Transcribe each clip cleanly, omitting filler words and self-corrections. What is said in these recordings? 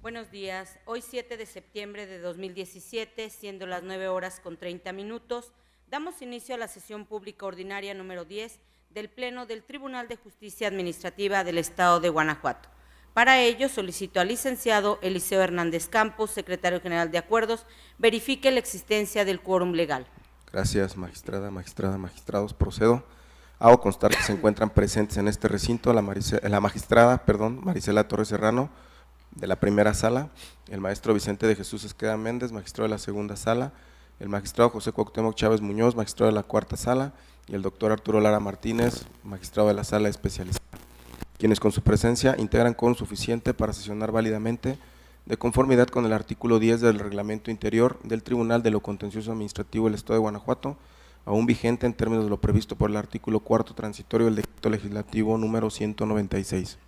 Buenos días. Hoy 7 de septiembre de 2017, siendo las 9:30, damos inicio a la sesión pública ordinaria número 10 del Pleno del Tribunal de Justicia Administrativa del Estado de Guanajuato. Para ello, solicito al licenciado Eliseo Hernández Campos, secretario general de Acuerdos, verifique la existencia del quórum legal. Gracias, magistrados. Procedo. Hago constar que se encuentran presentes en este recinto la magistrada Marisela Torres Serrano, de la primera sala, el maestro Vicente de Jesús Esqueda Méndez, magistrado de la segunda sala, el magistrado José Cuauhtémoc Chávez Muñoz, magistrado de la cuarta sala, y el doctor Arturo Lara Martínez, magistrado de la sala especializada, quienes con su presencia integran quórum suficiente para sesionar válidamente, de conformidad con el artículo 10 del reglamento interior del Tribunal de lo Contencioso Administrativo del Estado de Guanajuato, aún vigente en términos de lo previsto por el artículo 4º transitorio del Decreto Legislativo número 196.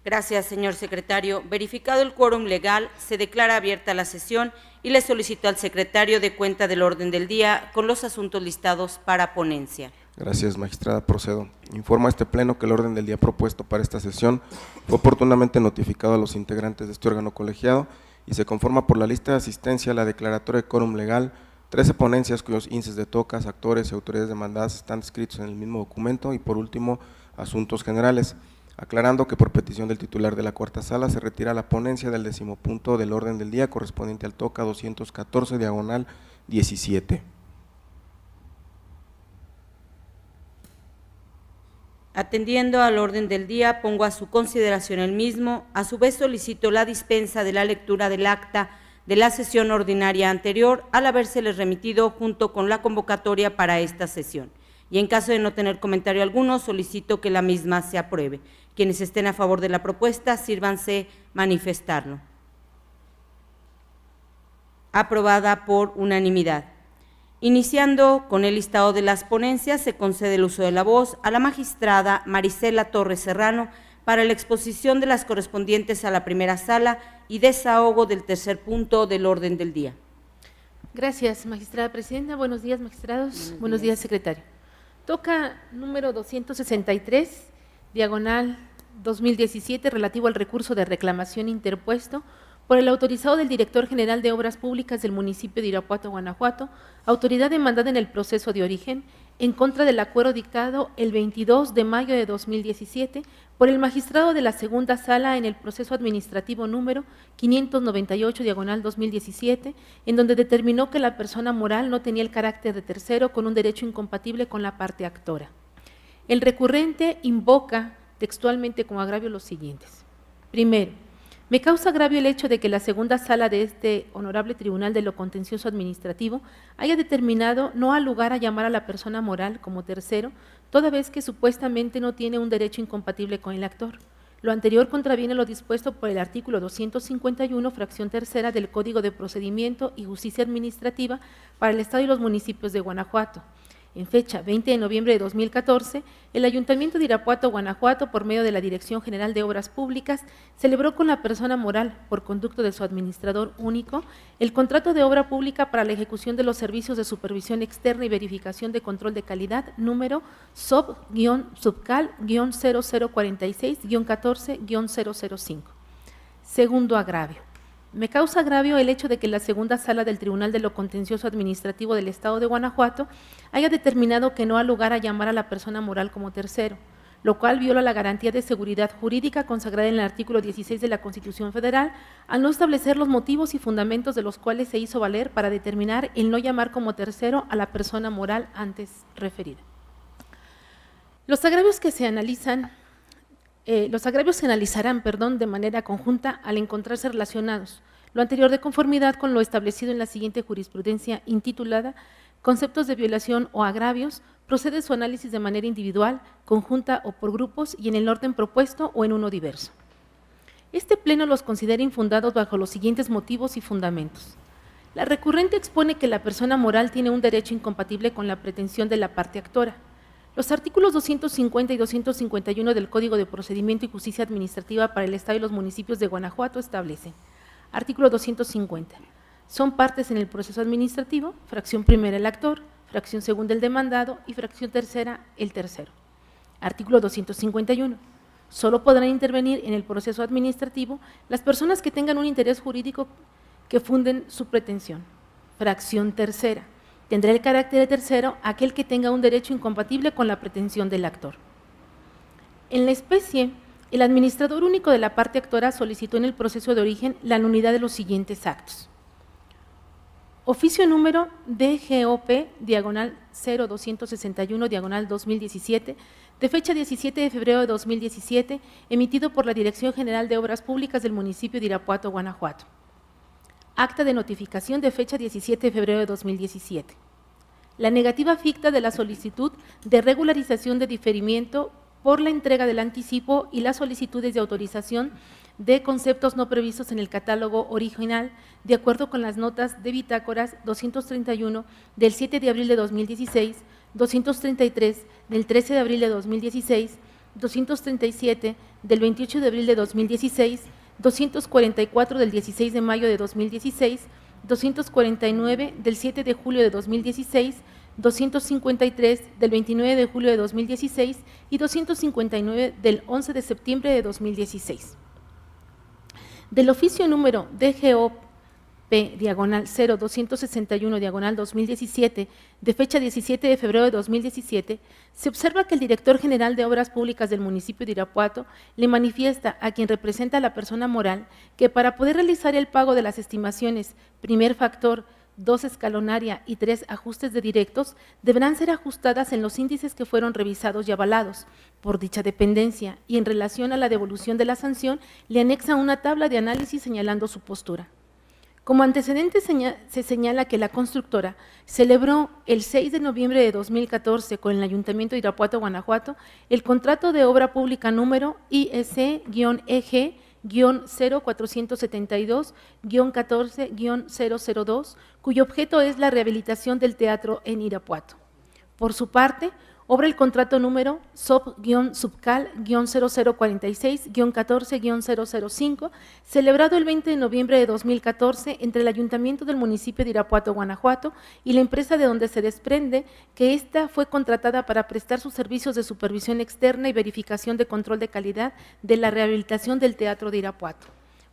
Gracias, señor secretario. Verificado el quórum legal, se declara abierta la sesión y le solicito al secretario de cuenta del orden del día con los asuntos listados para ponencia. Gracias, magistrada. Procedo. Informo a este pleno que el orden del día propuesto para esta sesión fue oportunamente notificado a los integrantes de este órgano colegiado y se conforma por la lista de asistencia, la declaratoria de quórum legal, 13 ponencias cuyos índices de tocas, actores y autoridades demandadas están descritos en el mismo documento y por último, asuntos generales. Aclarando que por petición del titular de la cuarta sala se retira la ponencia del 10º punto del orden del día correspondiente al toca 214 diagonal 17. Atendiendo al orden del día, pongo a su consideración el mismo. A su vez solicito la dispensa de la lectura del acta de la sesión ordinaria anterior al habérseles remitido junto con la convocatoria para esta sesión. Y en caso de no tener comentario alguno, solicito que la misma se apruebe. Quienes estén a favor de la propuesta, sírvanse manifestarlo. Aprobada por unanimidad. Iniciando con el listado de las ponencias, se concede el uso de la voz a la magistrada Marisela Torres Serrano para la exposición de las correspondientes a la primera sala y desahogo del tercer punto del orden del día. Gracias, magistrada presidenta. Buenos días, magistrados. Buenos días, secretario. Toca número 263, diagonal 2017, relativo al recurso de reclamación interpuesto por el autorizado del director general de Obras Públicas del municipio de Irapuato, Guanajuato, autoridad demandada en el proceso de origen, en contra del acuerdo dictado el 22 de mayo de 2017 por el magistrado de la segunda sala en el proceso administrativo número 598, diagonal 2017, en donde determinó que la persona moral no tenía el carácter de tercero con un derecho incompatible con la parte actora. El recurrente invoca textualmente como agravio los siguientes. Primero, me causa agravio el hecho de que la segunda sala de este honorable Tribunal de lo Contencioso Administrativo haya determinado no al lugar a llamar a la persona moral como tercero, toda vez que supuestamente no tiene un derecho incompatible con el actor. Lo anterior contraviene lo dispuesto por el artículo 251, fracción tercera del Código de Procedimiento y Justicia Administrativa para el Estado y los municipios de Guanajuato. En fecha 20 de noviembre de 2014, el Ayuntamiento de Irapuato, Guanajuato, por medio de la Dirección General de Obras Públicas, celebró con la persona moral, por conducto de su administrador único, el contrato de obra pública para la ejecución de los servicios de supervisión externa y verificación de control de calidad, número SOB-subcal-0046-14-005. Segundo agravio. Me causa agravio el hecho de que la segunda sala del Tribunal de lo Contencioso Administrativo del Estado de Guanajuato haya determinado que no ha lugar a llamar a la persona moral como tercero, lo cual viola la garantía de seguridad jurídica consagrada en el artículo 16 de la Constitución Federal, al no establecer los motivos y fundamentos de los cuales se hizo valer para determinar el no llamar como tercero a la persona moral antes referida. Los agravios se analizarán, de manera conjunta al encontrarse relacionados, lo anterior de conformidad con lo establecido en la siguiente jurisprudencia intitulada Conceptos de violación o agravios, procede su análisis de manera individual, conjunta o por grupos y en el orden propuesto o en uno diverso. Este pleno los considera infundados bajo los siguientes motivos y fundamentos. La recurrente expone que la persona moral tiene un derecho incompatible con la pretensión de la parte actora. Los artículos 250 y 251 del Código de Procedimiento y Justicia Administrativa para el Estado y los municipios de Guanajuato establecen. Artículo 250. Son partes en el proceso administrativo, fracción primera el actor, fracción segunda el demandado y fracción tercera el tercero. Artículo 251. Solo podrán intervenir en el proceso administrativo las personas que tengan un interés jurídico que funden su pretensión. Fracción tercera. Tendrá el carácter de tercero aquel que tenga un derecho incompatible con la pretensión del actor. En la especie, el administrador único de la parte actora solicitó en el proceso de origen la nulidad de los siguientes actos. Oficio número DGOP/0261/2017, de fecha 17 de febrero de 2017, emitido por la Dirección General de Obras Públicas del municipio de Irapuato, Guanajuato. Acta de notificación de fecha 17 de febrero de 2017. La negativa ficta de la solicitud de regularización de diferimiento por la entrega del anticipo y las solicitudes de autorización de conceptos no previstos en el catálogo original, de acuerdo con las notas de bitácoras 231 del 7 de abril de 2016, 233 del 13 de abril de 2016, 237 del 28 de abril de 2016, 244 del 16 de mayo de 2016, 249 del 7 de julio de 2016, 253 del 29 de julio de 2016 y 259 del 11 de septiembre de 2016. Del oficio número DGOP/0261/2017, de fecha 17 de febrero de 2017, se observa que el director general de Obras Públicas del municipio de Irapuato le manifiesta a quien representa a la persona moral que para poder realizar el pago de las estimaciones, primer factor, 2 escalonaria y 3 ajustes de directos, deberán ser ajustadas en los índices que fueron revisados y avalados por dicha dependencia, y en relación a la devolución de la sanción le anexa una tabla de análisis señalando su postura. Como antecedente se señala que la constructora celebró el 6 de noviembre de 2014 con el Ayuntamiento de Irapuato, Guanajuato, el contrato de obra pública número ISE-EG-0472-14-002, cuyo objeto es la rehabilitación del teatro en Irapuato. Por su parte, obra el contrato número SOP-Subcal-0046-14-005, celebrado el 20 de noviembre de 2014 entre el Ayuntamiento del municipio de Irapuato, Guanajuato, y la empresa de donde se desprende que ésta fue contratada para prestar sus servicios de supervisión externa y verificación de control de calidad de la rehabilitación del Teatro de Irapuato.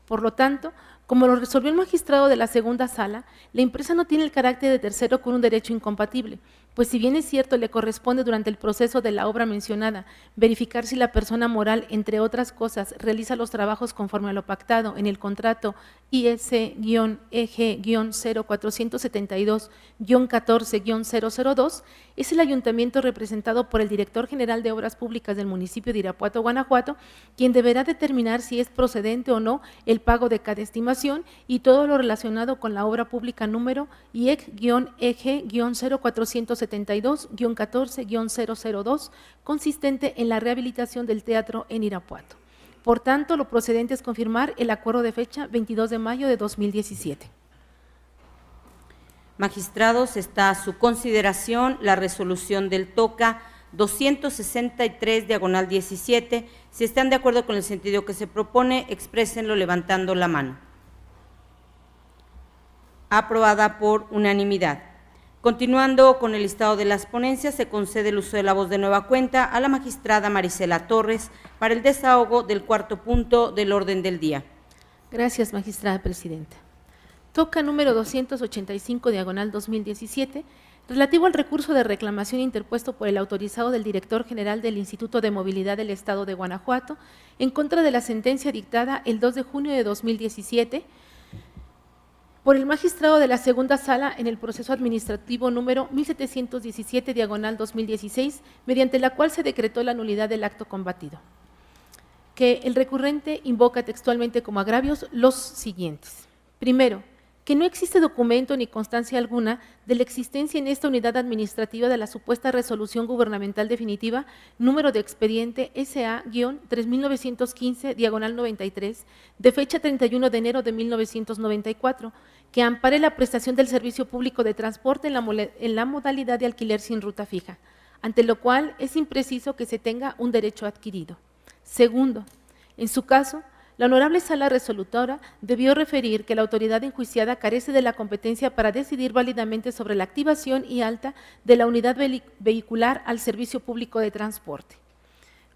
Por lo tanto, como lo resolvió el magistrado de la segunda sala, la empresa no tiene el carácter de tercero con un derecho incompatible, pues si bien es cierto le corresponde durante el proceso de la obra mencionada verificar si la persona moral, entre otras cosas, realiza los trabajos conforme a lo pactado en el contrato IS-EG-0472-14-002, es el ayuntamiento representado por el director general de Obras Públicas del municipio de Irapuato, Guanajuato, quien deberá determinar si es procedente o no el pago de cada estimación y todo lo relacionado con la obra pública número IEC-EG-0472-14-002, consistente en la rehabilitación del teatro en Irapuato. Por tanto, lo procedente es confirmar el acuerdo de fecha 22 de mayo de 2017. Magistrados, está a su consideración la resolución del TOCA 263/17. Si están de acuerdo con el sentido que se propone, exprésenlo levantando la mano. Aprobada por unanimidad. Continuando con el listado de las ponencias, se concede el uso de la voz de nueva cuenta a la magistrada Marisela Torres para el desahogo del cuarto punto del orden del día. Gracias, magistrada presidenta. Toca número 285/2017, relativo al recurso de reclamación interpuesto por el autorizado del director general del Instituto de Movilidad del Estado de Guanajuato en contra de la sentencia dictada el 2 de junio de 2017 por el magistrado de la segunda sala en el proceso administrativo número 1717/2016, mediante la cual se decretó la nulidad del acto combatido. Que el recurrente invoca textualmente como agravios los siguientes. Primero, que no existe documento ni constancia alguna de la existencia en esta unidad administrativa de la supuesta resolución gubernamental definitiva, número de expediente SA-3915/93, de fecha 31 de enero de 1994, que ampare la prestación del servicio público de transporte en la modalidad de alquiler sin ruta fija, ante lo cual es impreciso que se tenga un derecho adquirido. Segundo, en su caso, la honorable sala resolutora debió referir que la autoridad enjuiciada carece de la competencia para decidir válidamente sobre la activación y alta de la unidad vehicular al servicio público de transporte.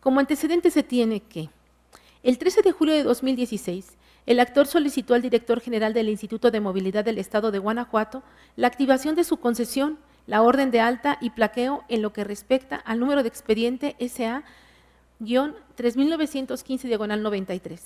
Como antecedente se tiene que el 13 de julio de 2016, el actor solicitó al director general del Instituto de Movilidad del Estado de Guanajuato la activación de su concesión, la orden de alta y plaqueo en lo que respecta al número de expediente SA-3915/93.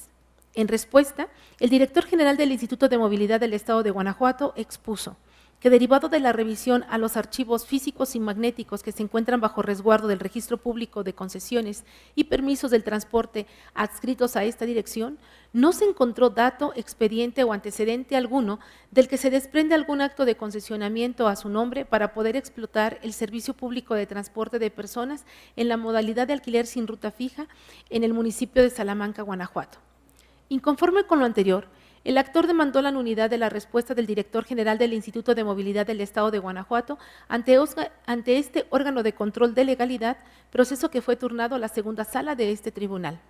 En respuesta, el director general del Instituto de Movilidad del Estado de Guanajuato expuso que derivado de la revisión a los archivos físicos y magnéticos que se encuentran bajo resguardo del Registro Público de Concesiones y Permisos del Transporte adscritos a esta dirección, no se encontró dato, expediente o antecedente alguno del que se desprende algún acto de concesionamiento a su nombre para poder explotar el servicio público de transporte de personas en la modalidad de alquiler sin ruta fija en el municipio de Salamanca, Guanajuato. Inconforme con lo anterior, el actor demandó la nulidad de la respuesta del director general del Instituto de Movilidad del Estado de Guanajuato ante este órgano de control de legalidad, proceso que fue turnado a la segunda sala de este tribunal.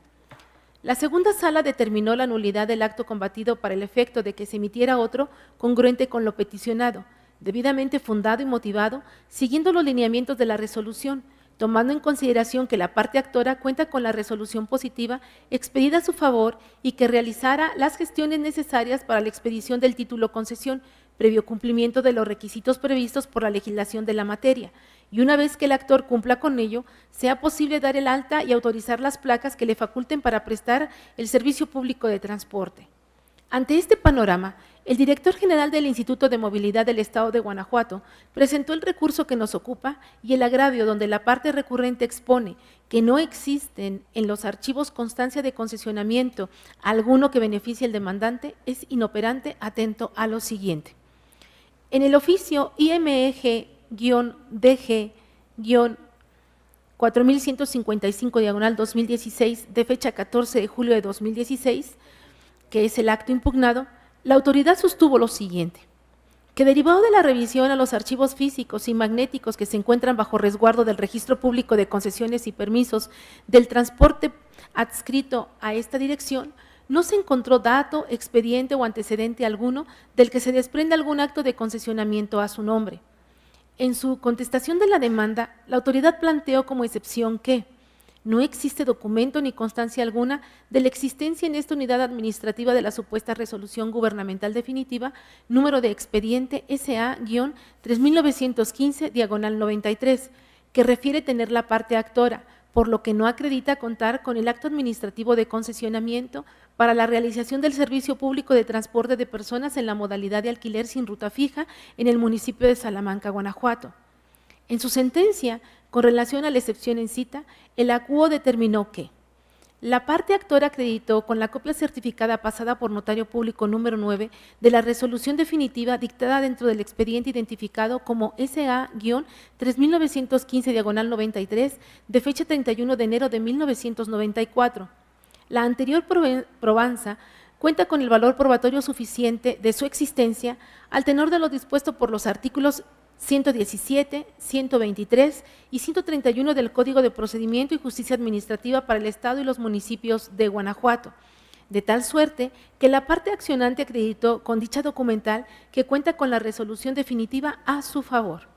La segunda sala determinó la nulidad del acto combatido para el efecto de que se emitiera otro congruente con lo peticionado, debidamente fundado y motivado, siguiendo los lineamientos de la resolución, tomando en consideración que la parte actora cuenta con la resolución positiva expedida a su favor y que realizara las gestiones necesarias para la expedición del título concesión, previo cumplimiento de los requisitos previstos por la legislación de la materia, y una vez que el actor cumpla con ello, sea posible dar el alta y autorizar las placas que le faculten para prestar el servicio público de transporte. Ante este panorama, el director general del Instituto de Movilidad del Estado de Guanajuato presentó el recurso que nos ocupa y el agravio donde la parte recurrente expone que no existen en los archivos constancia de concesionamiento alguno que beneficie al demandante es inoperante atento a lo siguiente. En el oficio IMEG-DG-4155/2016 de fecha 14 de julio de 2016, que es el acto impugnado, la autoridad sostuvo lo siguiente, que derivado de la revisión a los archivos físicos y magnéticos que se encuentran bajo resguardo del Registro Público de Concesiones y Permisos del Transporte adscrito a esta dirección, no se encontró dato, expediente o antecedente alguno del que se desprenda algún acto de concesionamiento a su nombre. En su contestación de la demanda, la autoridad planteó como excepción que no existe documento ni constancia alguna de la existencia en esta unidad administrativa de la supuesta resolución gubernamental definitiva, número de expediente SA-3915/93, que refiere tener la parte actora, por lo que no acredita contar con el acto administrativo de concesionamiento para la realización del servicio público de transporte de personas en la modalidad de alquiler sin ruta fija en el municipio de Salamanca, Guanajuato. En su sentencia, con relación a la excepción en cita, el acuo determinó que la parte actora acreditó con la copia certificada pasada por notario público número 9 de la resolución definitiva dictada dentro del expediente identificado como SA-3915/93 de fecha 31 de enero de 1994. La anterior probanza cuenta con el valor probatorio suficiente de su existencia al tenor de lo dispuesto por los artículos 117, 123 y 131 del Código de Procedimiento y Justicia Administrativa para el Estado y los municipios de Guanajuato, de tal suerte que la parte accionante acreditó con dicha documental que cuenta con la resolución definitiva a su favor.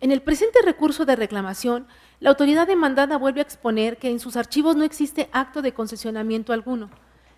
En el presente recurso de reclamación, la autoridad demandada vuelve a exponer que en sus archivos no existe acto de concesionamiento alguno.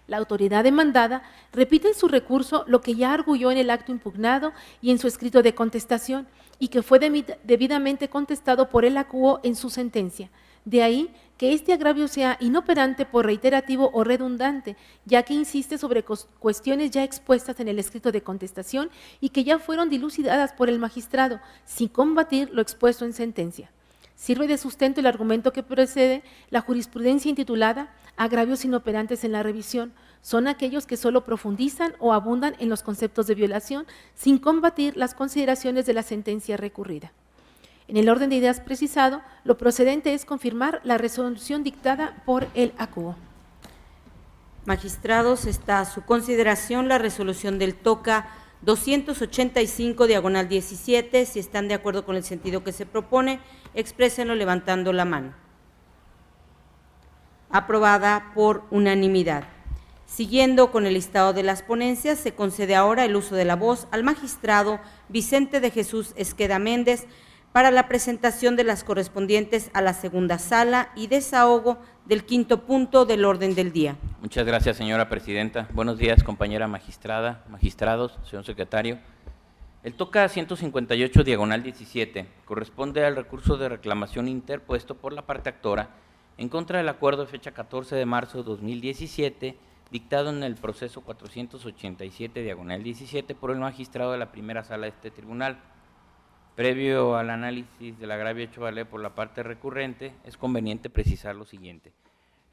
La autoridad demandada repite en su recurso lo que ya arguyó en el acto impugnado y en su escrito de contestación y que fue debidamente contestado por el acuo en su sentencia. De ahí que este agravio sea inoperante por reiterativo o redundante, ya que insiste sobre cuestiones ya expuestas en el escrito de contestación y que ya fueron dilucidadas por el magistrado, sin combatir lo expuesto en sentencia. Sirve de sustento el argumento que precede la jurisprudencia intitulada Agravios inoperantes en la revisión. Son aquellos que solo profundizan o abundan en los conceptos de violación sin combatir las consideraciones de la sentencia recurrida. En el orden de ideas precisado, lo procedente es confirmar la resolución dictada por el acuo. Magistrados, está a su consideración la resolución del TOCA 285/17. Si están de acuerdo con el sentido que se propone, exprésenlo levantando la mano. Aprobada por unanimidad. Siguiendo con el listado de las ponencias, se concede ahora el uso de la voz al magistrado Vicente de Jesús Esqueda Méndez para la presentación de las correspondientes a la segunda sala y desahogo del quinto punto del orden del día. Muchas gracias, señora presidenta. Buenos días, compañera magistrada, magistrados, señor secretario. El TOCA 158 diagonal 17 corresponde al recurso de reclamación interpuesto por la parte actora en contra del acuerdo de fecha 14 de marzo de 2017 dictado en el proceso 487 diagonal 17 por el magistrado de la primera sala de este tribunal. Previo al análisis del agravio hecho valer por la parte recurrente, es conveniente precisar lo siguiente.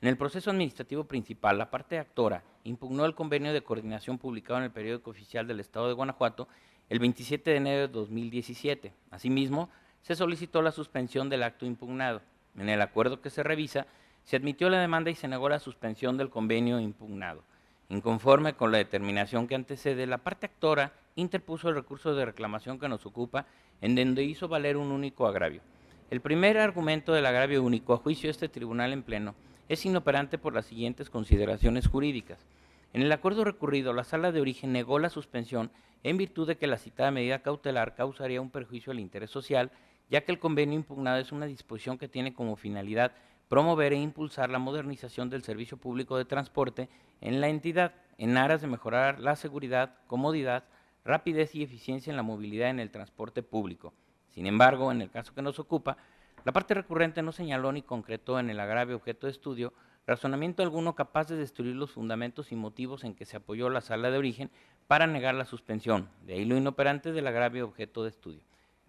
En el proceso administrativo principal, la parte actora impugnó el convenio de coordinación publicado en el periódico oficial del Estado de Guanajuato el 27 de enero de 2017. Asimismo, se solicitó la suspensión del acto impugnado. En el acuerdo que se revisa, se admitió la demanda y se negó la suspensión del convenio impugnado. Inconforme con la determinación que antecede, la parte actora interpuso el recurso de reclamación que nos ocupa, en donde hizo valer un único agravio. El primer argumento del agravio único, a juicio de este tribunal en pleno, es inoperante por las siguientes consideraciones jurídicas. En el acuerdo recurrido, la sala de origen negó la suspensión en virtud de que la citada medida cautelar causaría un perjuicio al interés social, ya que el convenio impugnado es una disposición que tiene como finalidad promover e impulsar la modernización del servicio público de transporte en la entidad, en aras de mejorar la seguridad, comodidad, rapidez y eficiencia en la movilidad en el transporte público. Sin embargo, en el caso que nos ocupa, la parte recurrente no señaló ni concretó en el agravio objeto de estudio razonamiento alguno capaz de destruir los fundamentos y motivos en que se apoyó la sala de origen para negar la suspensión, de ahí lo inoperante del agravio objeto de estudio.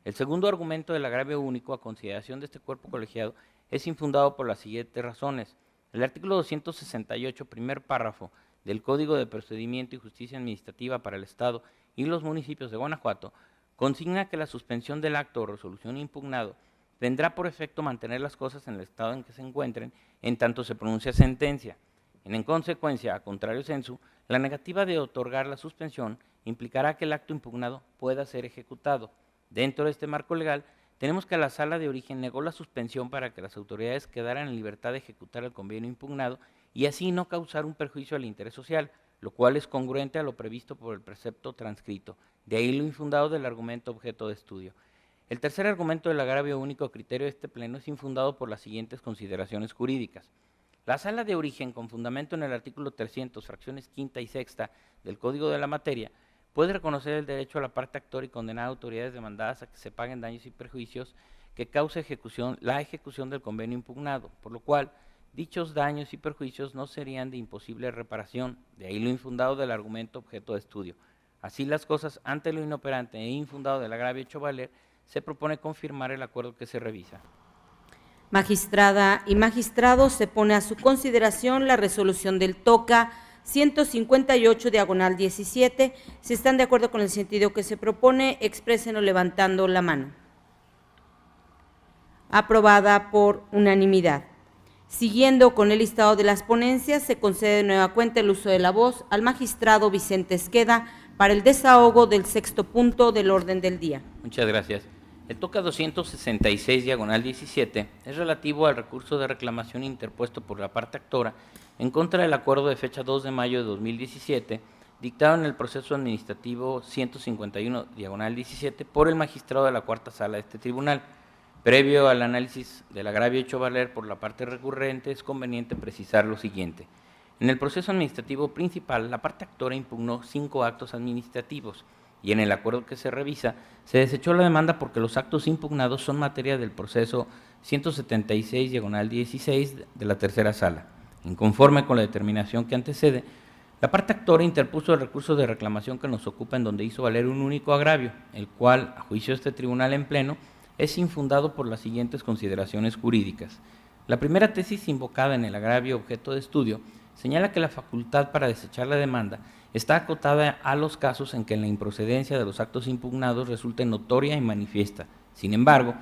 El segundo argumento del agravio único a consideración de este cuerpo colegiado es infundado por las siguientes razones. El artículo 268, primer párrafo del Código de Procedimiento y Justicia Administrativa para el Estado y los municipios de Guanajuato consigna que la suspensión del acto o resolución impugnado tendrá por efecto mantener las cosas en el estado en que se encuentren en tanto se pronuncia sentencia. En consecuencia, a contrario sensu, la negativa de otorgar la suspensión implicará que el acto impugnado pueda ser ejecutado. Dentro de este marco legal, tenemos que la sala de origen negó la suspensión para que las autoridades quedaran en libertad de ejecutar el convenio impugnado y así no causar un perjuicio al interés social, lo cual es congruente a lo previsto por el precepto transcrito. De ahí lo infundado del argumento objeto de estudio. El tercer argumento del agravio único a criterio de este pleno es infundado por las siguientes consideraciones jurídicas. La sala de origen, con fundamento en el artículo 300, fracciones quinta y sexta del Código de la Materia, puede reconocer el derecho a la parte actora y condenar a autoridades demandadas a que se paguen daños y perjuicios que cause la ejecución del convenio impugnado, por lo cual dichos daños y perjuicios no serían de imposible reparación, de ahí lo infundado del argumento objeto de estudio. Así las cosas, ante lo inoperante e infundado del agravio hecho valer, se propone confirmar el acuerdo que se revisa. Magistrada y magistrados, se pone a su consideración la resolución del TOCA 158 diagonal 17. Si están de acuerdo con el sentido que se propone, exprésenlo levantando la mano. Aprobada por unanimidad. Siguiendo con el listado de las ponencias, se concede de nueva cuenta el uso de la voz al magistrado Vicente Esqueda para el desahogo del sexto punto del orden del día. Muchas gracias. El TOCA 266 diagonal 17 es relativo al recurso de reclamación interpuesto por la parte actora en contra del acuerdo de fecha 2 de mayo de 2017, dictado en el proceso administrativo 151 diagonal 17 por el magistrado de la cuarta sala de este tribunal. Previo al análisis del agravio hecho valer por la parte recurrente, es conveniente precisar lo siguiente. En el proceso administrativo principal, la parte actora impugnó 5 actos administrativos y en el acuerdo que se revisa, se desechó la demanda porque los actos impugnados son materia del proceso 176 diagonal 16 de la tercera sala. Inconforme con la determinación que antecede, la parte actora interpuso el recurso de reclamación que nos ocupa en donde hizo valer un único agravio, el cual, a juicio de este tribunal en pleno, es infundado por las siguientes consideraciones jurídicas. La primera tesis invocada en el agravio objeto de estudio señala que la facultad para desechar la demanda está acotada a los casos en que la improcedencia de los actos impugnados resulte notoria y manifiesta. Sin embargo,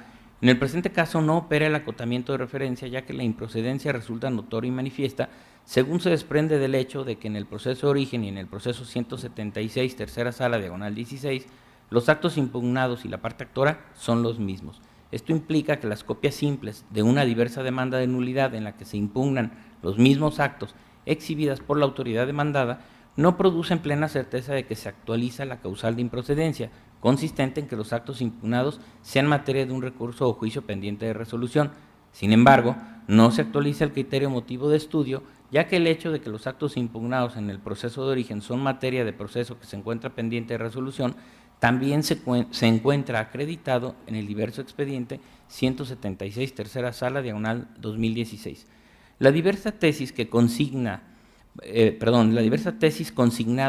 en el presente caso no opera el acotamiento de referencia, ya que la improcedencia resulta notoria y manifiesta, según se desprende del hecho de que en el proceso de origen y en el proceso 176, tercera sala, diagonal 16, los actos impugnados y la parte actora son los mismos. Esto implica que las copias simples de una diversa demanda de nulidad en la que se impugnan los mismos actos exhibidas por la autoridad demandada no producen plena certeza de que se actualiza la causal de improcedencia, consistente en que los actos impugnados sean materia de un recurso o juicio pendiente de resolución. Sin embargo, no se actualiza el criterio motivo de estudio, ya que el hecho de que los actos impugnados en el proceso de origen son materia de proceso que se encuentra pendiente de resolución, también se encuentra acreditado en el diverso expediente 176, tercera sala, diagonal 2016. La diversa tesis consignada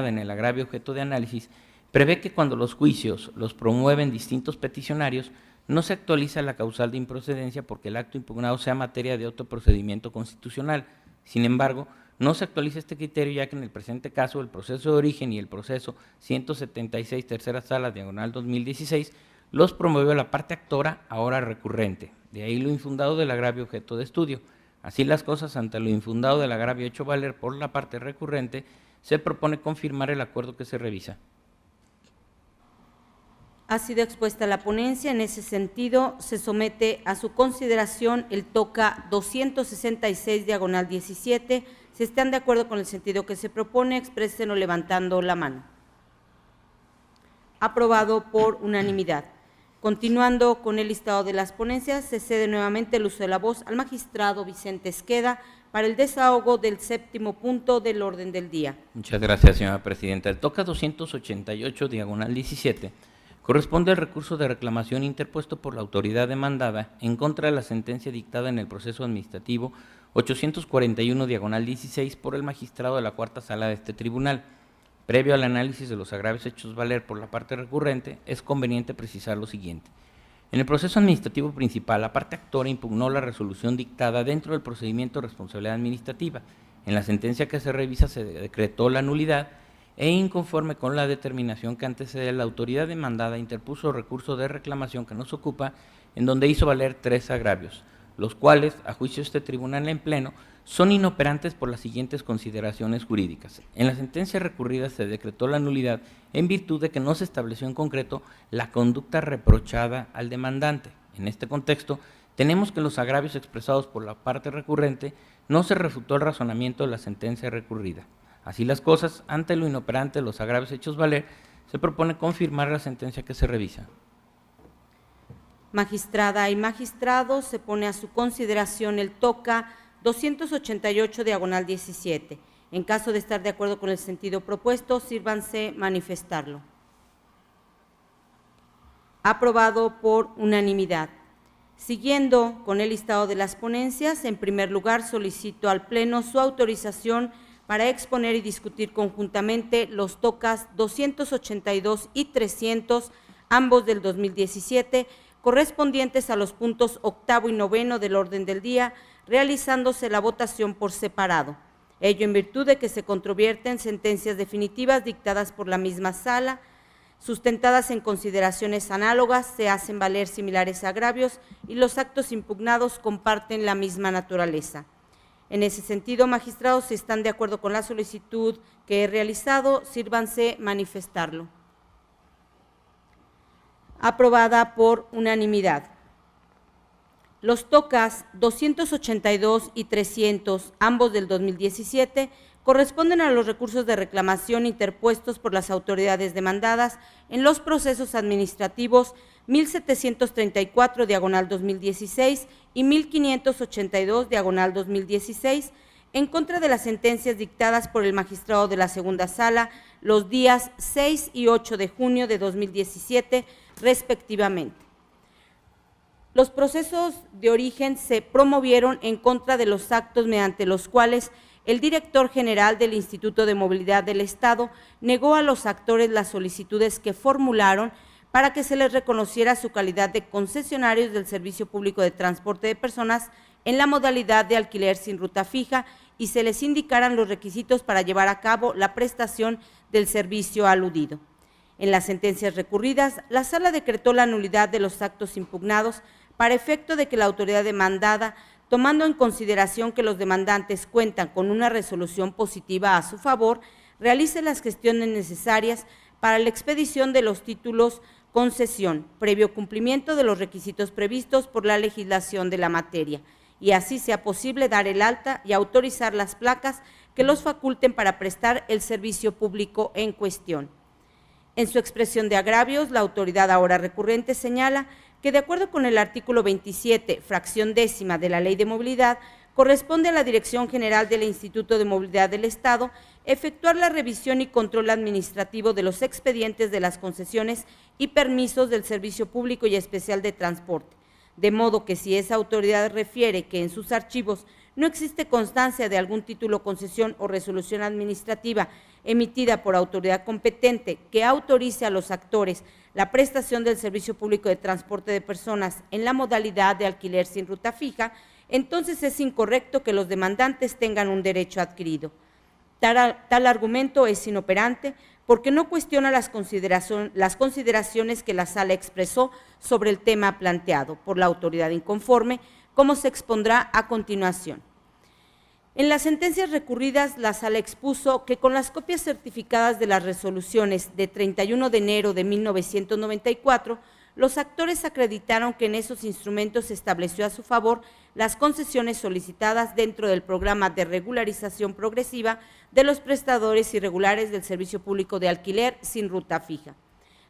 en el agravio objeto de análisis prevé que cuando los juicios los promueven distintos peticionarios, no se actualiza la causal de improcedencia porque el acto impugnado sea materia de otro procedimiento constitucional. Sin embargo, no se actualiza este criterio ya que en el presente caso el proceso de origen y el proceso 176, tercera sala, diagonal 2016, los promovió la parte actora, ahora recurrente. De ahí lo infundado del agravio objeto de estudio. Así las cosas, ante lo infundado del agravio hecho valer por la parte recurrente, se propone confirmar el acuerdo que se revisa. Ha sido expuesta la ponencia. En ese sentido, se somete a su consideración el TOCA 266, diagonal 17. Si están de acuerdo con el sentido que se propone, exprésenlo levantando la mano. Aprobado por unanimidad. Continuando con el listado de las ponencias, se cede nuevamente el uso de la voz al magistrado Vicente Esqueda para el desahogo del 7º punto del orden del día. Muchas gracias, señora presidenta. El TOCA 288, diagonal 17, corresponde al recurso de reclamación interpuesto por la autoridad demandada en contra de la sentencia dictada en el proceso administrativo 841, diagonal 16, por el magistrado de la cuarta sala de este tribunal. Previo al análisis de los agravios hechos valer por la parte recurrente, es conveniente precisar lo siguiente. En el proceso administrativo principal, la parte actora impugnó la resolución dictada dentro del procedimiento de responsabilidad administrativa. En la sentencia que se revisa se decretó la nulidad e inconforme con la determinación que antecede, la autoridad demandada interpuso recurso de reclamación que nos ocupa, en donde hizo valer 3 agravios, los cuales, a juicio de este tribunal en pleno, son inoperantes por las siguientes consideraciones jurídicas. En la sentencia recurrida se decretó la nulidad en virtud de que no se estableció en concreto la conducta reprochada al demandante. En este contexto, tenemos que en los agravios expresados por la parte recurrente no se refutó el razonamiento de la sentencia recurrida. Así las cosas, ante lo inoperante de los agravios hechos valer, se propone confirmar la sentencia que se revisa. Magistrada y magistrados, se pone a su consideración el TOCA 288, diagonal 17. En caso de estar de acuerdo con el sentido propuesto, sírvanse manifestarlo. Aprobado por unanimidad. Siguiendo con el listado de las ponencias, en primer lugar solicito al Pleno su autorización para exponer y discutir conjuntamente los TOCAs 282 y 300, ambos del 2017, correspondientes a los puntos 8º y 9º del orden del día, realizándose la votación por separado. Ello en virtud de que se controvierten sentencias definitivas dictadas por la misma sala, sustentadas en consideraciones análogas, se hacen valer similares agravios y los actos impugnados comparten la misma naturaleza. En ese sentido, magistrados, si están de acuerdo con la solicitud que he realizado, sírvanse manifestarlo. Aprobada por unanimidad. Los TOCAs 282 y 300, ambos del 2017, corresponden a los recursos de reclamación interpuestos por las autoridades demandadas en los procesos administrativos 1734, diagonal 2016, y 1582, diagonal 2016, en contra de las sentencias dictadas por el magistrado de la segunda sala los días 6 y 8 de junio de 2017, respectivamente. Los procesos de origen se promovieron en contra de los actos mediante los cuales el director general del Instituto de Movilidad del Estado negó a los actores las solicitudes que formularon para que se les reconociera su calidad de concesionarios del Servicio Público de Transporte de Personas en la modalidad de alquiler sin ruta fija y se les indicaran los requisitos para llevar a cabo la prestación del servicio aludido. En las sentencias recurridas, la Sala decretó la nulidad de los actos impugnados para efecto de que la autoridad demandada, tomando en consideración que los demandantes cuentan con una resolución positiva a su favor, realice las gestiones necesarias para la expedición de los títulos concesión, previo cumplimiento de los requisitos previstos por la legislación de la materia, y así sea posible dar el alta y autorizar las placas que los faculten para prestar el servicio público en cuestión. En su expresión de agravios, la autoridad ahora recurrente señala que de acuerdo con el artículo 27, fracción 10ª de la Ley de Movilidad, corresponde a la Dirección General del Instituto de Movilidad del Estado efectuar la revisión y control administrativo de los expedientes de las concesiones y permisos del Servicio Público y Especial de Transporte, de modo que si esa autoridad refiere que en sus archivos no existe constancia de algún título, concesión o resolución administrativa emitida por autoridad competente que autorice a los actores la prestación del servicio público de transporte de personas en la modalidad de alquiler sin ruta fija, entonces es incorrecto que los demandantes tengan un derecho adquirido. Tal argumento es inoperante porque no cuestiona las consideraciones que la Sala expresó sobre el tema planteado por la autoridad inconforme, como se expondrá a continuación. En las sentencias recurridas, la Sala expuso que con las copias certificadas de las resoluciones de 31 de enero de 1994, los actores acreditaron que en esos instrumentos se estableció a su favor las concesiones solicitadas dentro del programa de regularización progresiva de los prestadores irregulares del servicio público de alquiler sin ruta fija.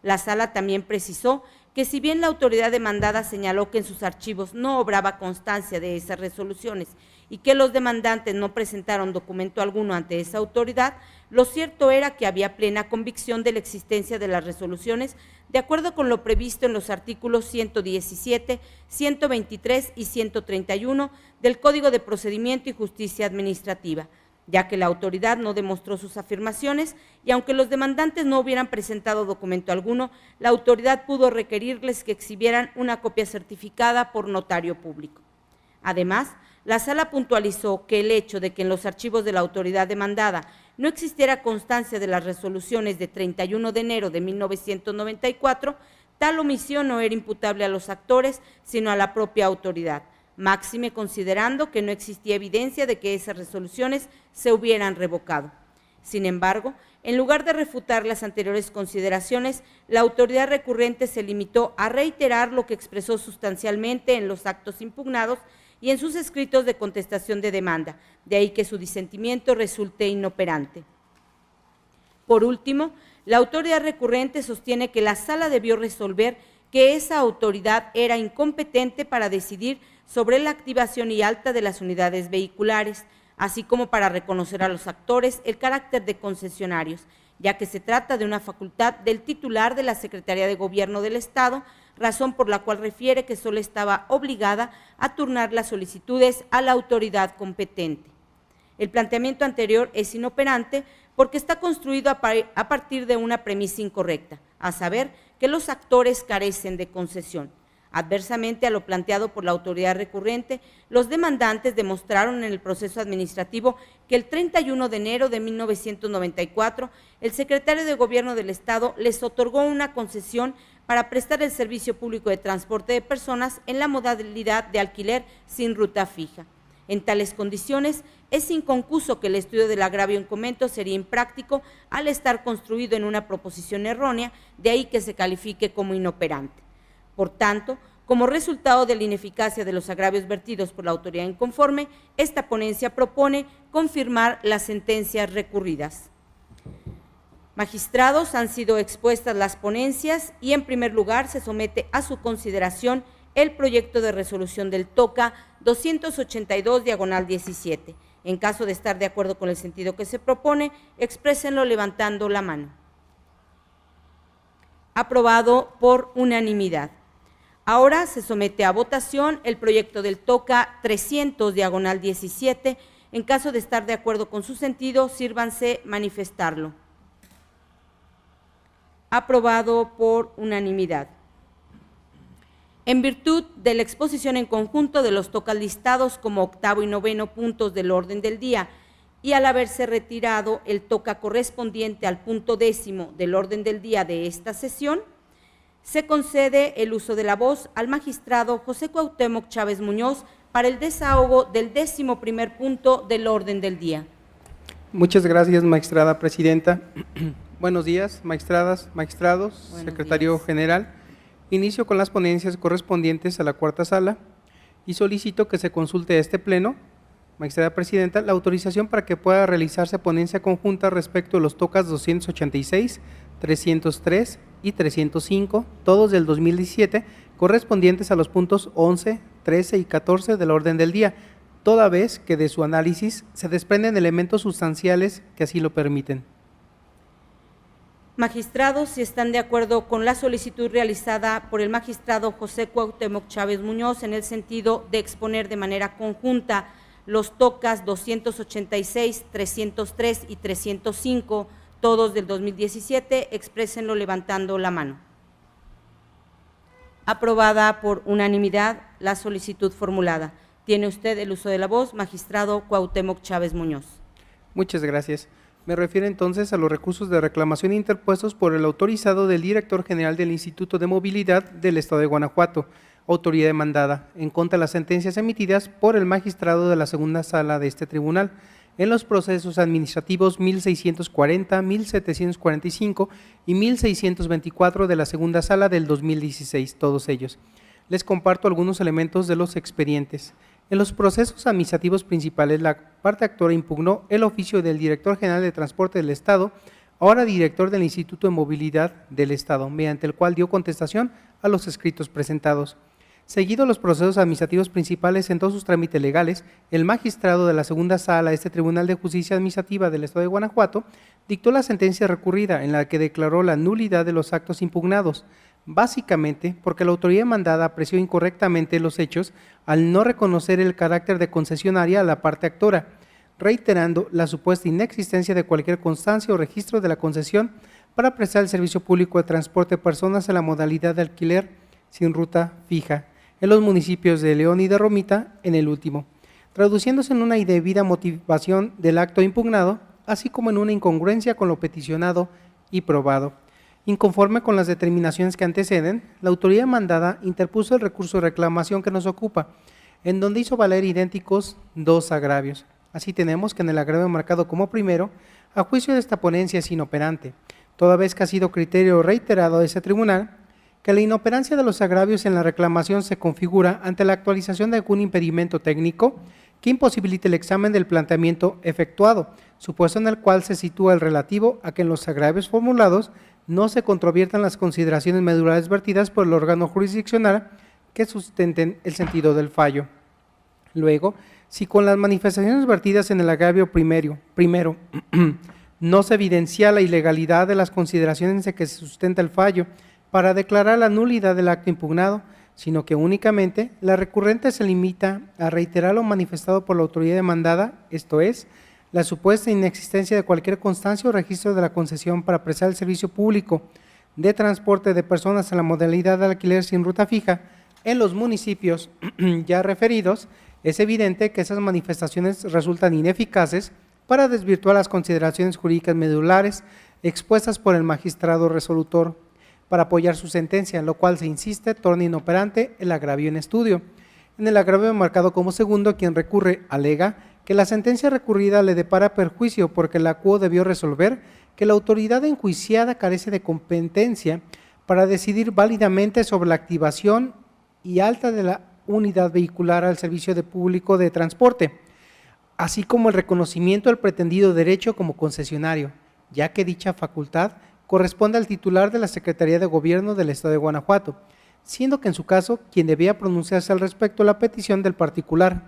La Sala también precisó que si bien la autoridad demandada señaló que en sus archivos no obraba constancia de esas resoluciones y que los demandantes no presentaron documento alguno ante esa autoridad, lo cierto era que había plena convicción de la existencia de las resoluciones de acuerdo con lo previsto en los artículos 117, 123 y 131 del Código de Procedimiento y Justicia Administrativa, ya que la autoridad no demostró sus afirmaciones y aunque los demandantes no hubieran presentado documento alguno, la autoridad pudo requerirles que exhibieran una copia certificada por notario público. Además, la Sala puntualizó que el hecho de que en los archivos de la autoridad demandada no existiera constancia de las resoluciones de 31 de enero de 1994, tal omisión no era imputable a los actores, sino a la propia autoridad, máxime considerando que no existía evidencia de que esas resoluciones se hubieran revocado. Sin embargo, en lugar de refutar las anteriores consideraciones, la autoridad recurrente se limitó a reiterar lo que expresó sustancialmente en los actos impugnados y en sus escritos de contestación de demanda, de ahí que su disentimiento resulte inoperante. Por último, la autoridad recurrente sostiene que la Sala debió resolver que esa autoridad era incompetente para decidir sobre la activación y alta de las unidades vehiculares, así como para reconocer a los actores el carácter de concesionarios, ya que se trata de una facultad del titular de la Secretaría de Gobierno del Estado, razón por la cual refiere que solo estaba obligada a turnar las solicitudes a la autoridad competente. El planteamiento anterior es inoperante porque está construido a partir de una premisa incorrecta, a saber, que los actores carecen de concesión. Adversamente a lo planteado por la autoridad recurrente, los demandantes demostraron en el proceso administrativo que el 31 de enero de 1994, el secretario de Gobierno del Estado les otorgó una concesión para prestar el servicio público de transporte de personas en la modalidad de alquiler sin ruta fija. En tales condiciones, es inconcuso que el estudio del agravio en comento sería impráctico al estar construido en una proposición errónea, de ahí que se califique como inoperante. Por tanto, como resultado de la ineficacia de los agravios vertidos por la autoridad inconforme, esta ponencia propone confirmar las sentencias recurridas. Magistrados, han sido expuestas las ponencias y en primer lugar se somete a su consideración el proyecto de resolución del TOCA 282/17. En caso de estar de acuerdo con el sentido que se propone, exprésenlo levantando la mano. Aprobado por unanimidad. Ahora se somete a votación el proyecto del TOCA 300/17. En caso de estar de acuerdo con su sentido, sírvanse manifestarlo. Aprobado por unanimidad. En virtud de la exposición en conjunto de los TOCAs listados como octavo y noveno puntos del orden del día y al haberse retirado el TOCA correspondiente al punto 10º del orden del día de esta sesión, se concede el uso de la voz al magistrado José Cuauhtémoc Chávez Muñoz para el desahogo del 11º punto del orden del día. Muchas gracias, magistrada presidenta. Buenos días, magistradas, magistrados, Buenos secretario días. general. Inicio con las ponencias correspondientes a la cuarta sala y solicito que se consulte a este pleno, magistrada presidenta, la autorización para que pueda realizarse ponencia conjunta respecto a los TOCAs 286, 303 y 305, todos del 2017, correspondientes a los puntos 11, 13 y 14 del orden del día, toda vez que de su análisis se desprenden elementos sustanciales que así lo permiten. Magistrados, si están de acuerdo con la solicitud realizada por el magistrado José Cuauhtémoc Chávez Muñoz en el sentido de exponer de manera conjunta los tocas 286, 303 y 305, todos del 2017, exprésenlo levantando la mano. Aprobada por unanimidad la solicitud formulada. Tiene usted el uso de la voz, magistrado Cuauhtémoc Chávez Muñoz. Muchas gracias. Me refiero entonces a los recursos de reclamación interpuestos por el autorizado del director general del Instituto de Movilidad del Estado de Guanajuato, autoría demandada, en contra de las sentencias emitidas por el magistrado de la segunda sala de este tribunal, en los procesos administrativos 1640, 1745 y 1624 de la segunda sala del 2016, todos ellos. Les comparto algunos elementos de los expedientes. En los procesos administrativos principales, la parte actora impugnó el oficio del Director General de Transporte del Estado, ahora director del Instituto de Movilidad del Estado, mediante el cual dio contestación a los escritos presentados. Seguido los procesos administrativos principales en todos sus trámites legales, el magistrado de la segunda sala de este Tribunal de Justicia Administrativa del Estado de Guanajuato dictó la sentencia recurrida en la que declaró la nulidad de los actos impugnados, básicamente porque la autoridad demandada apreció incorrectamente los hechos al no reconocer el carácter de concesionaria a la parte actora, reiterando la supuesta inexistencia de cualquier constancia o registro de la concesión para prestar el servicio público de transporte de personas en la modalidad de alquiler sin ruta fija, en los municipios de León y de Romita, en el último, traduciéndose en una indebida motivación del acto impugnado, así como en una incongruencia con lo peticionado y probado. Inconforme con las determinaciones que anteceden, la autoridad demandada interpuso el recurso de reclamación que nos ocupa, en donde hizo valer idénticos dos agravios. Así tenemos que en el agravio marcado como primero, a juicio de esta ponencia es inoperante, toda vez que ha sido criterio reiterado de ese tribunal, que la inoperancia de los agravios en la reclamación se configura ante la actualización de algún impedimento técnico que imposibilite el examen del planteamiento efectuado, supuesto en el cual se sitúa el relativo a que en los agravios formulados no se controviertan las consideraciones medulares vertidas por el órgano jurisdiccional que sustenten el sentido del fallo. Luego, si con las manifestaciones vertidas en el agravio primero no se evidencia la ilegalidad de las consideraciones en que se sustenta el fallo para declarar la nulidad del acto impugnado, sino que únicamente la recurrente se limita a reiterar lo manifestado por la autoridad demandada, esto es, la supuesta inexistencia de cualquier constancia o registro de la concesión para prestar el servicio público de transporte de personas en la modalidad de alquiler sin ruta fija en los municipios ya referidos, es evidente que esas manifestaciones resultan ineficaces para desvirtuar las consideraciones jurídicas medulares expuestas por el magistrado resolutor para apoyar su sentencia, lo cual se insiste torna inoperante el agravio en estudio. En el agravio marcado como segundo, quien recurre alega que la sentencia recurrida le depara perjuicio porque la quo debió resolver que la autoridad enjuiciada carece de competencia para decidir válidamente sobre la activación y alta de la unidad vehicular al servicio de público de transporte, así como el reconocimiento del pretendido derecho como concesionario, ya que dicha facultad corresponde al titular de la Secretaría de Gobierno del Estado de Guanajuato, siendo que en su caso quien debía pronunciarse al respecto la petición del particular.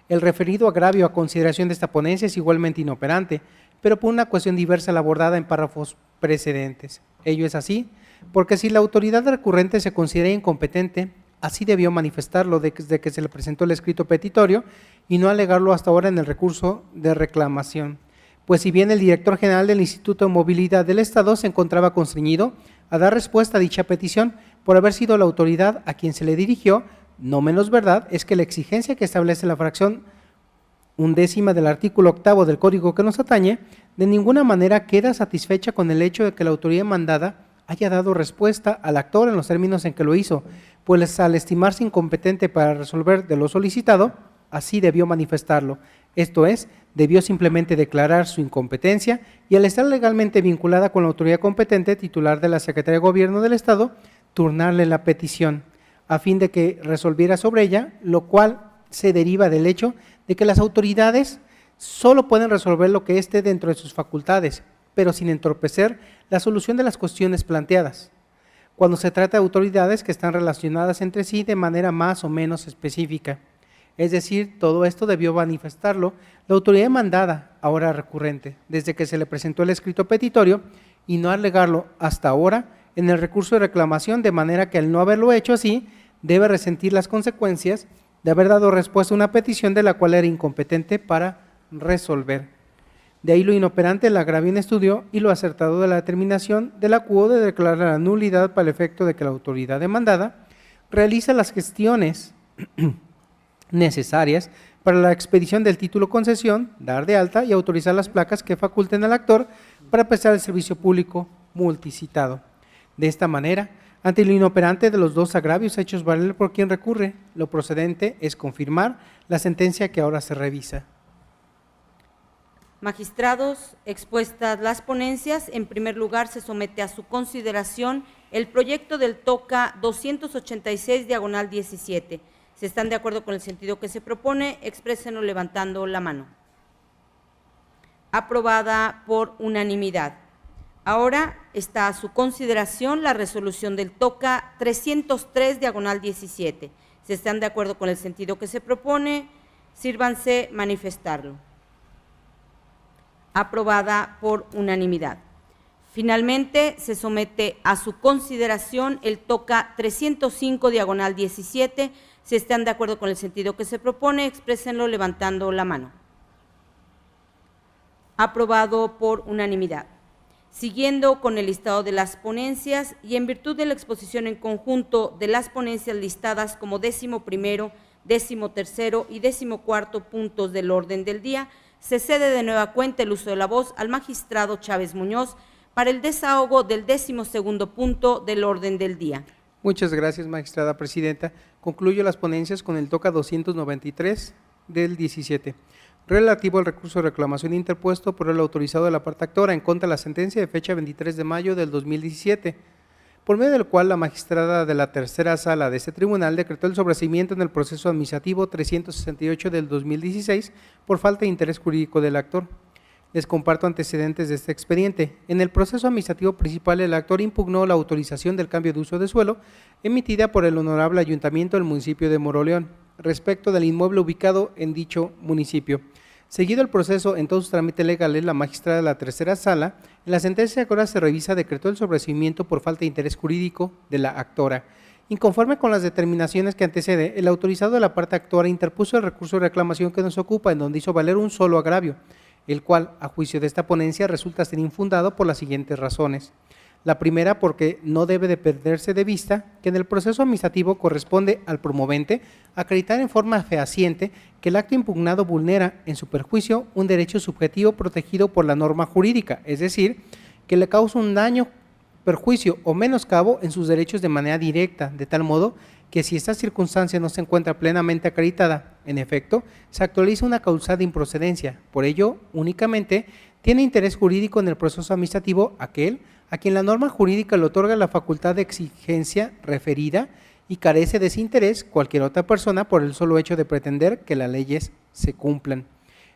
El referido agravio a consideración de esta ponencia es igualmente inoperante, pero por una cuestión diversa la abordada en párrafos precedentes. Ello es así, porque si la autoridad recurrente se considera incompetente, así debió manifestarlo desde que se le presentó el escrito petitorio y no alegarlo hasta ahora en el recurso de reclamación. Pues si bien el director general del Instituto de Movilidad del Estado se encontraba constreñido a dar respuesta a dicha petición por haber sido la autoridad a quien se le dirigió, no menos verdad es que la exigencia que establece la fracción 11ª del artículo 8º del Código que nos atañe, de ninguna manera queda satisfecha con el hecho de que la autoridad mandada haya dado respuesta al actor en los términos en que lo hizo, pues al estimarse incompetente para resolver de lo solicitado, así debió manifestarlo, esto es, debió simplemente declarar su incompetencia y al estar legalmente vinculada con la autoridad competente titular de la Secretaría de Gobierno del Estado, turnarle la petición, a fin de que resolviera sobre ella, lo cual se deriva del hecho de que las autoridades solo pueden resolver lo que esté dentro de sus facultades, pero sin entorpecer la solución de las cuestiones planteadas, cuando se trata de autoridades que están relacionadas entre sí de manera más o menos específica. Es decir, todo esto debió manifestarlo la autoridad demandada, ahora recurrente, desde que se le presentó el escrito petitorio, y no alegarlo hasta ahora en el recurso de reclamación, de manera que al no haberlo hecho así, debe resentir las consecuencias de haber dado respuesta a una petición de la cual era incompetente para resolver. De ahí lo inoperante del agravio en estudio y lo acertado de la determinación de la CUO de declarar la nulidad para el efecto de que la autoridad demandada realiza las gestiones necesarias para la expedición del título concesión, dar de alta y autorizar las placas que faculten al actor para prestar el servicio público multicitado. De esta manera, ante lo inoperante de los dos agravios hechos valer por quien recurre, lo procedente es confirmar la sentencia que ahora se revisa. Magistrados, expuestas las ponencias, en primer lugar se somete a su consideración el proyecto del TOCA 286 diagonal 17. Si están de acuerdo con el sentido que se propone, exprésenlo levantando la mano. Aprobada por unanimidad. Ahora está a su consideración la resolución del TOCA 303 diagonal 17. Si están de acuerdo con el sentido que se propone, sírvanse manifestarlo. Aprobada por unanimidad. Finalmente, se somete a su consideración el TOCA 305 diagonal 17. Si están de acuerdo con el sentido que se propone, exprésenlo levantando la mano. Aprobado por unanimidad. Siguiendo con el listado de las ponencias y en virtud de la exposición en conjunto de las ponencias listadas como 11º, 13º y 14º puntos del orden del día, se cede de nueva cuenta el uso de la voz al magistrado Chávez Muñoz para el desahogo del 12º punto del orden del día. Muchas gracias, magistrada presidenta. Concluyo las ponencias con el TOCA 293 del 17, relativo al recurso de reclamación interpuesto por el autorizado de la parte actora en contra de la sentencia de fecha 23 de mayo del 2017, por medio del cual la magistrada de la tercera sala de este tribunal decretó el sobreseimiento en el proceso administrativo 368 del 2016 por falta de interés jurídico del actor. Les comparto antecedentes de este expediente. En el proceso administrativo principal, el actor impugnó la autorización del cambio de uso de suelo emitida por el Honorable Ayuntamiento del municipio de Moroleón, respecto del inmueble ubicado en dicho municipio. Seguido el proceso en todos sus trámites legales, la magistrada de la tercera sala, en la sentencia que ahora se revisa, decretó el sobreseimiento por falta de interés jurídico de la actora. Inconforme con las determinaciones que antecede, el autorizado de la parte actora interpuso el recurso de reclamación que nos ocupa, en donde hizo valer un solo agravio, el cual, a juicio de esta ponencia, resulta ser infundado por las siguientes razones. La primera, porque no debe de perderse de vista que en el proceso administrativo corresponde al promovente acreditar en forma fehaciente que el acto impugnado vulnera en su perjuicio un derecho subjetivo protegido por la norma jurídica, es decir, que le causa un daño, perjuicio o menoscabo en sus derechos de manera directa, de tal modo que si esta circunstancia no se encuentra plenamente acreditada, en efecto, se actualiza una causal de improcedencia. Por ello, únicamente tiene interés jurídico en el proceso administrativo aquel a quien la norma jurídica le otorga la facultad de exigencia referida y carece de ese interés cualquier otra persona por el solo hecho de pretender que las leyes se cumplan.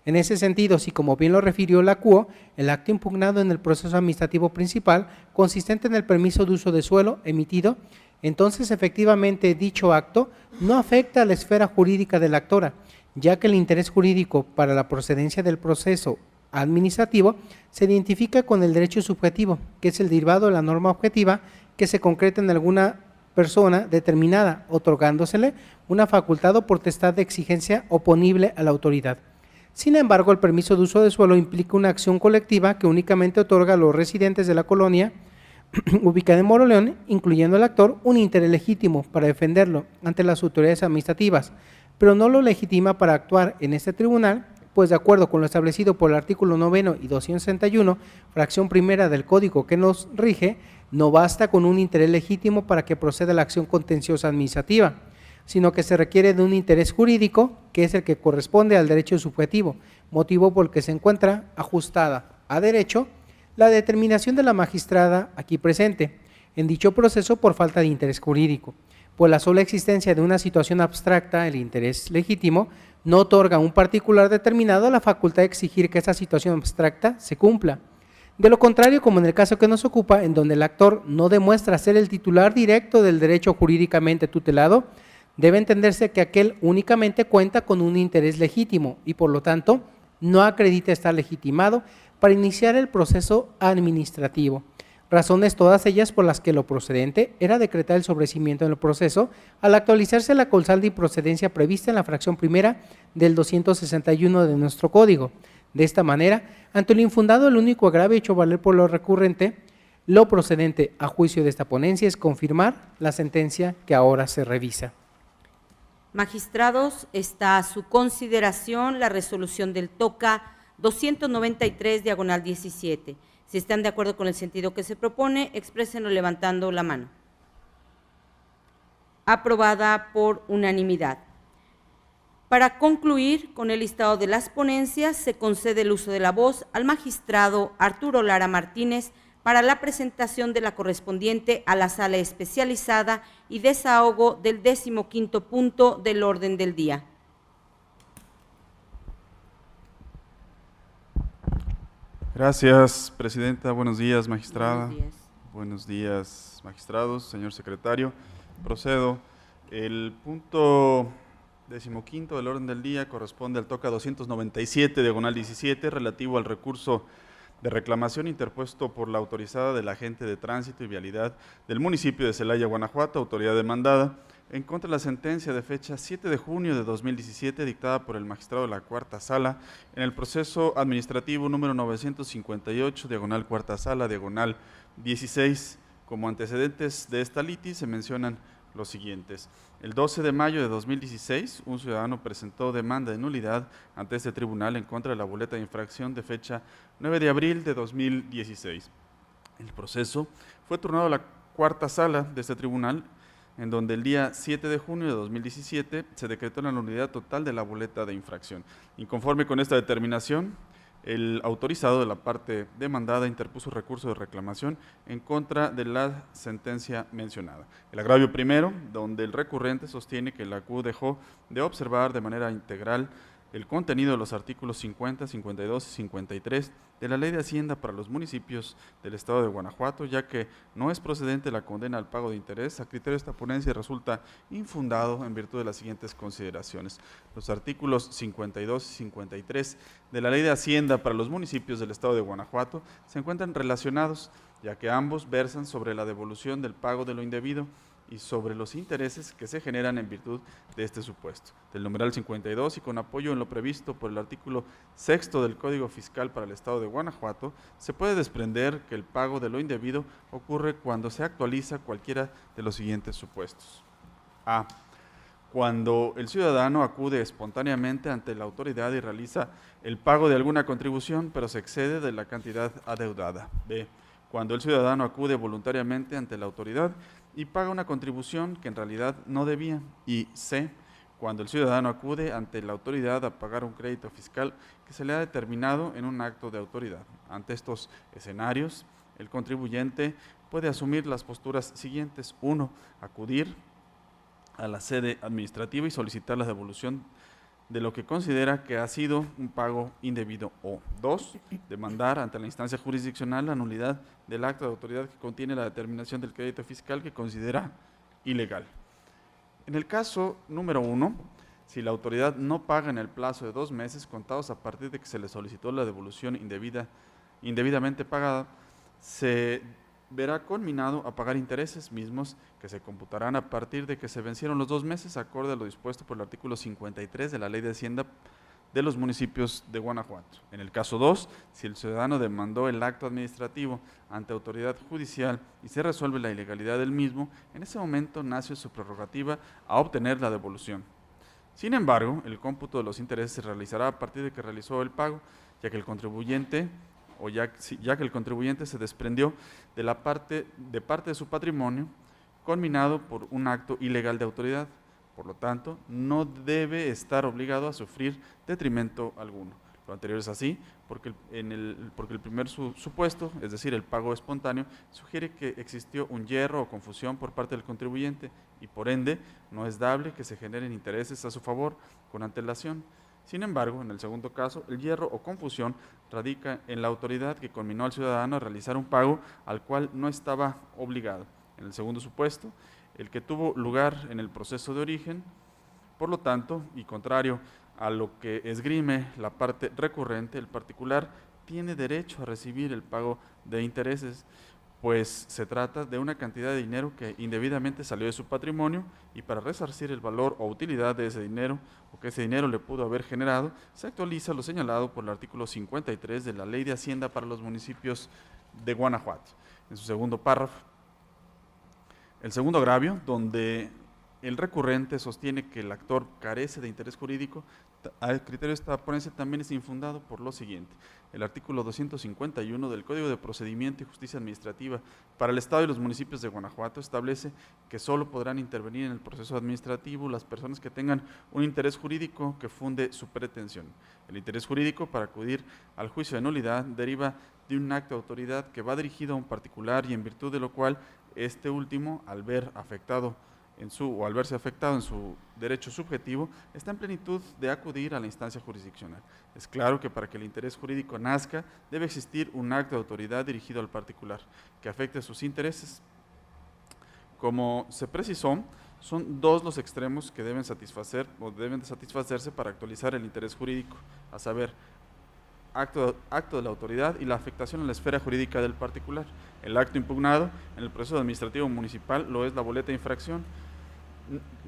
En ese sentido, si como bien lo refirió la CUO, el acto impugnado en el proceso administrativo principal, consistente en el permiso de uso de suelo emitido, entonces efectivamente dicho acto no afecta a la esfera jurídica de la actora, ya que el interés jurídico para la procedencia del proceso administrativo se identifica con el derecho subjetivo, que es el derivado de la norma objetiva que se concreta en alguna persona determinada, otorgándosele una facultad o potestad de exigencia oponible a la autoridad. Sin embargo, el permiso de uso de suelo implica una acción colectiva que únicamente otorga a los residentes de la colonia ubicada en Moroleón, incluyendo al actor, un interés legítimo para defenderlo ante las autoridades administrativas, pero no lo legitima para actuar en este tribunal, pues de acuerdo con lo establecido por el artículo 9 y 261, fracción primera del Código que nos rige, no basta con un interés legítimo para que proceda la acción contenciosa administrativa, sino que se requiere de un interés jurídico, que es el que corresponde al derecho subjetivo, motivo por el que se encuentra ajustada a derecho la determinación de la magistrada aquí presente, en dicho proceso por falta de interés jurídico, pues la sola existencia de una situación abstracta, el interés legítimo, no otorga a un particular determinado la facultad de exigir que esa situación abstracta se cumpla. De lo contrario, como en el caso que nos ocupa, en donde el actor no demuestra ser el titular directo del derecho jurídicamente tutelado, debe entenderse que aquel únicamente cuenta con un interés legítimo y por lo tanto no acredita estar legitimado para iniciar el proceso administrativo. Razones todas ellas por las que lo procedente era decretar el sobreseimiento en el proceso al actualizarse la causal de improcedencia prevista en la fracción primera del 261 de nuestro Código. De esta manera, ante lo infundado, el único agravio hecho valer por lo recurrente, lo procedente a juicio de esta ponencia es confirmar la sentencia que ahora se revisa. Magistrados, está a su consideración la resolución del TOCA 293/17. Si están de acuerdo con el sentido que se propone, exprésenlo levantando la mano. Aprobada por unanimidad. Para concluir con el listado de las ponencias, se concede el uso de la voz al magistrado Arturo Lara Martínez para la presentación de la correspondiente a la sala especializada y desahogo del 15º punto del orden del día. Gracias, presidenta. Buenos días, magistrada. Buenos días. Buenos días, magistrados, señor secretario. Procedo. El punto 15º del orden del día corresponde al TOCA 297/17, relativo al recurso de reclamación interpuesto por la autorizada del agente de tránsito y vialidad del municipio de Celaya, Guanajuato, autoridad demandada, en contra de la sentencia de fecha 7 de junio de 2017 dictada por el magistrado de la Cuarta Sala en el proceso administrativo número 958, diagonal Cuarta Sala, diagonal 16. Como antecedentes de esta litis se mencionan los siguientes. El 12 de mayo de 2016, un ciudadano presentó demanda de nulidad ante este tribunal en contra de la boleta de infracción de fecha 9 de abril de 2016. El proceso fue turnado a la Cuarta Sala de este tribunal, en donde el día 7 de junio de 2017 se decretó la nulidad total de la boleta de infracción. Inconforme con esta determinación, el autorizado de la parte demandada interpuso recurso de reclamación en contra de la sentencia mencionada. El agravio primero, donde el recurrente sostiene que la CU dejó de observar de manera integral el contenido de los artículos 50, 52 y 53 de la Ley de Hacienda para los municipios del Estado de Guanajuato, ya que no es procedente la condena al pago de interés. A criterio de esta ponencia resulta infundado en virtud de las siguientes consideraciones. Los artículos 52 y 53 de la Ley de Hacienda para los municipios del Estado de Guanajuato se encuentran relacionados, ya que ambos versan sobre la devolución del pago de lo indebido y sobre los intereses que se generan en virtud de este supuesto. Del numeral 52 y con apoyo en lo previsto por el artículo 6º del Código Fiscal para el Estado de Guanajuato, se puede desprender que el pago de lo indebido ocurre cuando se actualiza cualquiera de los siguientes supuestos. A. Cuando el ciudadano acude espontáneamente ante la autoridad y realiza el pago de alguna contribución, pero se excede de la cantidad adeudada. B. Cuando el ciudadano acude voluntariamente ante la autoridad y paga una contribución que en realidad no debía. Y C. Cuando el ciudadano acude ante la autoridad a pagar un crédito fiscal que se le ha determinado en un acto de autoridad. Ante estos escenarios, el contribuyente puede asumir las posturas siguientes. 1. Acudir a la sede administrativa y solicitar la devolución de lo que considera que ha sido un pago indebido, o 2, demandar ante la instancia jurisdiccional la nulidad del acto de autoridad que contiene la determinación del crédito fiscal que considera ilegal. En el caso número 1, si la autoridad no paga en el plazo de 2 meses contados a partir de que se le solicitó la devolución indebidamente pagada, se verá conminado a pagar intereses mismos que se computarán a partir de que se vencieron los 2 meses, acorde a lo dispuesto por el artículo 53 de la Ley de Hacienda de los municipios de Guanajuato. En el caso 2, si el ciudadano demandó el acto administrativo ante autoridad judicial y se resuelve la ilegalidad del mismo, en ese momento nace su prerrogativa a obtener la devolución. Sin embargo, el cómputo de los intereses se realizará a partir de que realizó el pago, ya que el contribuyente se desprendió de parte de su patrimonio conminado por un acto ilegal de autoridad. Por lo tanto, no debe estar obligado a sufrir detrimento alguno. Lo anterior es así porque el primer supuesto, es decir, el pago espontáneo, sugiere que existió un yerro o confusión por parte del contribuyente y por ende no es dable que se generen intereses a su favor con antelación. Sin embargo, en el segundo caso, el hierro o confusión radica en la autoridad que conminó al ciudadano a realizar un pago al cual no estaba obligado. En el segundo supuesto, el que tuvo lugar en el proceso de origen, por lo tanto, y contrario a lo que esgrime la parte recurrente, el particular tiene derecho a recibir el pago de intereses, pues se trata de una cantidad de dinero que indebidamente salió de su patrimonio y para resarcir el valor o utilidad de ese dinero o que ese dinero le pudo haber generado, se actualiza lo señalado por el artículo 53 de la Ley de Hacienda para los municipios de Guanajuato. En su segundo párrafo, el segundo agravio, donde el recurrente sostiene que el actor carece de interés jurídico, al criterio de esta ponencia también es infundado por lo siguiente. El artículo 251 del Código de Procedimiento y Justicia Administrativa para el Estado y los municipios de Guanajuato establece que solo podrán intervenir en el proceso administrativo las personas que tengan un interés jurídico que funde su pretensión. El interés jurídico para acudir al juicio de nulidad deriva de un acto de autoridad que va dirigido a un particular y en virtud de lo cual este último, al verse afectado en su derecho subjetivo, está en plenitud de acudir a la instancia jurisdiccional. Es claro que para que el interés jurídico nazca, debe existir un acto de autoridad dirigido al particular, que afecte sus intereses. Como se precisó, son dos los extremos que deben satisfacer o deben de satisfacerse para actualizar el interés jurídico, a saber, acto de la autoridad y la afectación en la esfera jurídica del particular. El acto impugnado en el proceso administrativo municipal lo es la boleta de infracción,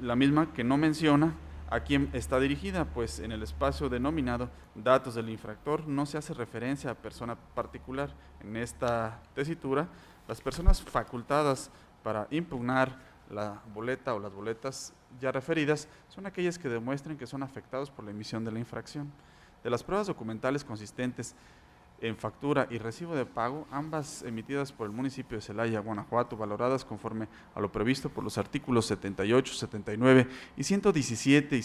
la misma que no menciona a quién está dirigida, pues en el espacio denominado datos del infractor no se hace referencia a persona particular. En esta tesitura, las personas facultadas para impugnar la boleta o las boletas ya referidas son aquellas que demuestren que son afectados por la emisión de la infracción. De las pruebas documentales consistentes en factura y recibo de pago, ambas emitidas por el municipio de Celaya, Guanajuato, valoradas conforme a lo previsto por los artículos 78, 79 y 117 y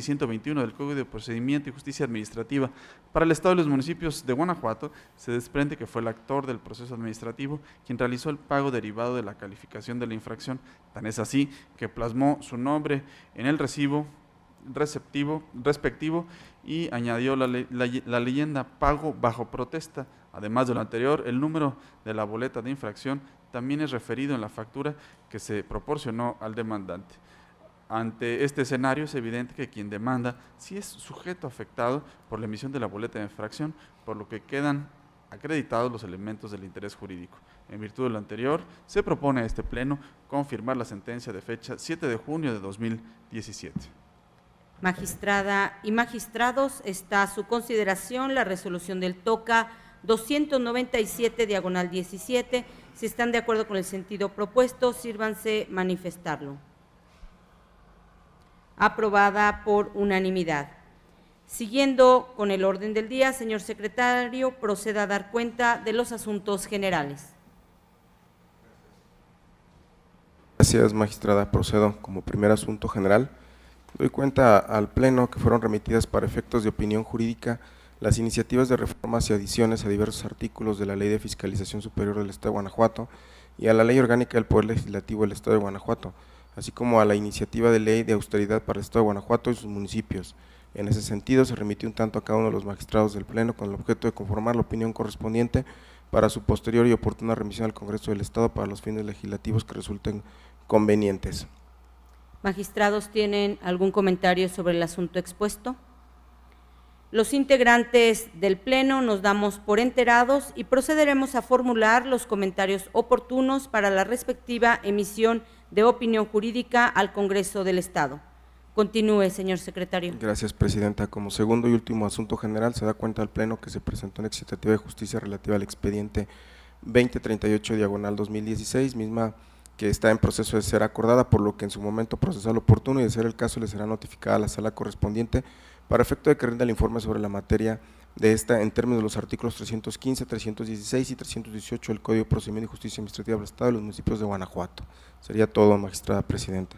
121 del Código de Procedimiento y Justicia Administrativa para el Estado y los municipios de Guanajuato, se desprende que fue el actor del proceso administrativo quien realizó el pago derivado de la calificación de la infracción. Tan es así que plasmó su nombre en el recibo respectivo y añadió la leyenda pago bajo protesta. Además de lo anterior, el número de la boleta de infracción también es referido en la factura que se proporcionó al demandante. Ante este escenario es evidente que quien demanda sí es sujeto afectado por la emisión de la boleta de infracción, por lo que quedan acreditados los elementos del interés jurídico. En virtud de lo anterior, se propone a este Pleno confirmar la sentencia de fecha 7 de junio de 2017. Magistrada y magistrados, está a su consideración la resolución del TOCA 297/17. Si están de acuerdo con el sentido propuesto, sírvanse manifestarlo. Aprobada por unanimidad. Siguiendo con el orden del día, señor secretario, proceda a dar cuenta de los asuntos generales. Gracias, magistrada. Procedo como primer asunto general. Doy cuenta al Pleno que fueron remitidas para efectos de opinión jurídica las iniciativas de reformas y adiciones a diversos artículos de la Ley de Fiscalización Superior del Estado de Guanajuato y a la Ley Orgánica del Poder Legislativo del Estado de Guanajuato, así como a la iniciativa de Ley de Austeridad para el Estado de Guanajuato y sus municipios. En ese sentido, se remitió un tanto a cada uno de los magistrados del Pleno con el objeto de conformar la opinión correspondiente para su posterior y oportuna remisión al Congreso del Estado para los fines legislativos que resulten convenientes. Magistrados, ¿tienen algún comentario sobre el asunto expuesto? Los integrantes del Pleno nos damos por enterados y procederemos a formular los comentarios oportunos para la respectiva emisión de opinión jurídica al Congreso del Estado. Continúe, señor secretario. Gracias, presidenta. Como segundo y último asunto general, se da cuenta al Pleno que se presentó una iniciativa de justicia relativa al expediente 2038/2016, misma que está en proceso de ser acordada, por lo que en su momento procesal oportuno y de ser el caso le será notificada a la sala correspondiente para efecto de que rinda el informe sobre la materia de esta en términos de los artículos 315, 316 y 318 del Código de Procedimiento y Justicia Administrativa del Estado y los municipios de Guanajuato. Sería todo, magistrada presidenta.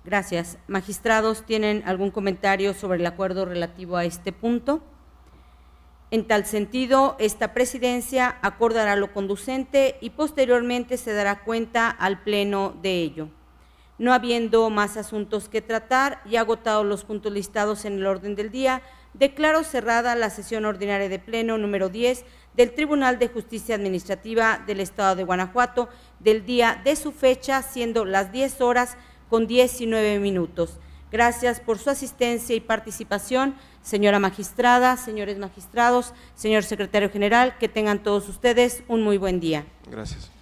Gracias. Magistrados, ¿tienen algún comentario sobre el acuerdo relativo a este punto? En tal sentido, esta presidencia acordará lo conducente y posteriormente se dará cuenta al Pleno de ello. No habiendo más asuntos que tratar y agotados los puntos listados en el orden del día, declaro cerrada la sesión ordinaria de Pleno número 10 del Tribunal de Justicia Administrativa del Estado de Guanajuato del día de su fecha, siendo las 10 horas con 19 minutos. Gracias por su asistencia y participación, señora magistrada, señores magistrados, señor secretario general, que tengan todos ustedes un muy buen día. Gracias.